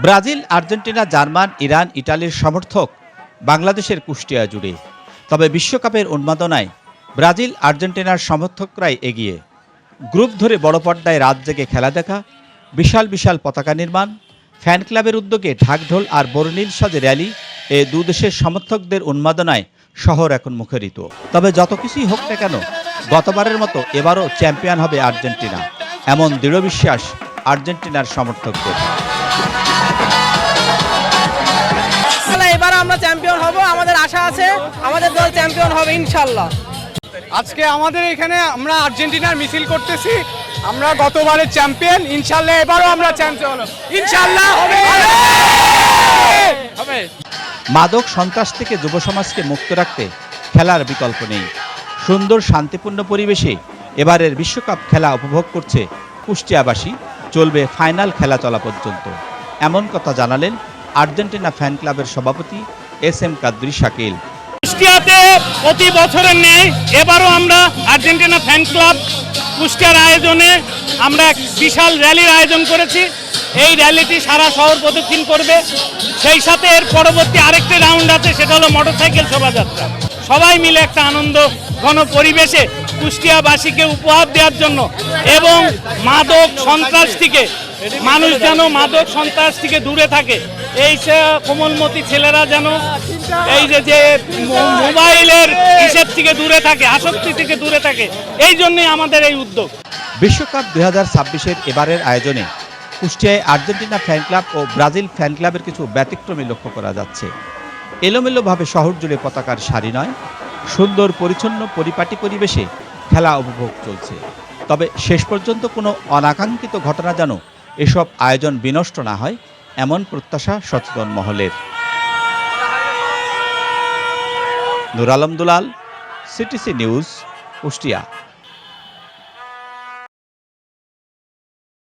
Brazil, Argentina, German, Iran, ইটালির সমর্থক বাংলাদেশের কুষ্টিয়া জুড়ে। তবে বিশ্বকাপের উন্মাদনায় ব্রাজিল, আর্জেন্টিনার সমর্থকরাই এগিয়ে। গ্রুপ ধরে বড় পর্দায় রাত জেগে খেলা দেখা, বিশাল বিশাল পতাকা নির্মাণ, ফ্যান ক্লাবের উদ্যোগে ঢাকঢোল আর বর্ণিল সাজে র্যালি, এ দুদেশের সমর্থকদের উন্মাদনায় শহর এখন মুখরিত। তবে যত কিছুই হোক না কেন, গতবারের মতো এবারও চ্যাম্পিয়ন হবে আর্জেন্টিনা, এমন দৃঢ় বিশ্বাস আর্জেন্টিনার সমর্থকদের। এবার আমরা চ্যাম্পিয়ন হব, আমাদের আশা আছে আমাদের দল চ্যাম্পিয়ন হবে ইনশাআল্লাহ। আজকে আমাদের এখানে আমরা আর্জেন্টিনার মিছিল করতেছি। আমরা গতবারের চ্যাম্পিয়ন, ইনশাআল্লাহ এবারও আমরা চ্যাম্পিয়ন ইনশাআল্লাহ হবে। মাদক সন্ত্রাস থেকে যুব সমাজকে মুক্ত রাখতে খেলার বিকল্প নেই। সুন্দর শান্তিপূর্ণ পরিবেশে এবারের বিশ্বকাপ খেলা উপভোগ করছে কুষ্টিয়াবাসী। চলবে ফাইনাল খেলা চলা পর্যন্ত, এমন কথা জানালেন আর্জেন্টিনা ফ্যান ক্লাবের সভাপতি SM কাদরি শাকিল। কুষ্টিয়াতে প্রতি বছরের ন্যায় এবারও আমরা আর্জেন্টিনা ফ্যান ক্লাব কুষ্টিয়ার আয়োজনে আমরা এক বিশাল র্যালির আয়োজন করেছি। এই র্যালিটি সারা শহর প্রদক্ষিণ করবে। সেই সাথে এর পরবর্তী আরেকটি রাউন্ড আছে, সেটা হলো মোটরসাইকেল শোভাযাত্রা। সবাই মিলে একটা আনন্দ ঘন পরিবেশে কুষ্টিয়াবাসীকে উপহার দেওয়ার জন্য এবং মাদক সন্ত্রাস থেকে মানুষ যেন মাদক সন্ত্রাস থেকে দূরে থাকে, এই কোমলমতি ছেলেরা যেন এই যে মোবাইলের হিসেব থেকে দূরে থাকে, আসক্তি থেকে দূরে থাকে, এই জন্যই আমাদের এই উদ্যোগ। বিশ্বকাপ 2026-এর এবারের আয়োজনে কুষ্টিয়ায় আর্জেন্টিনা ফ্যান ক্লাব ও ব্রাজিল ফ্যান ক্লাবের কিছু ব্যতিক্রমী লক্ষ্য করা যাচ্ছে। এলোমেলোভাবে শহর জুড়ে পতাকার সারি নয়, সুন্দর পরিচ্ছন্ন পরিপাটি পরিবেশে খেলা উপভোগ চলছে। তবে শেষ পর্যন্ত কোনো অনাকাঙ্ক্ষিত ঘটনা যেন এসব আয়োজন বিনষ্ট না হয়, এমন প্রত্যাশা সচেতন মহলের। নূর আলম দুলাল, CTC নিউজ, কুষ্টিয়া।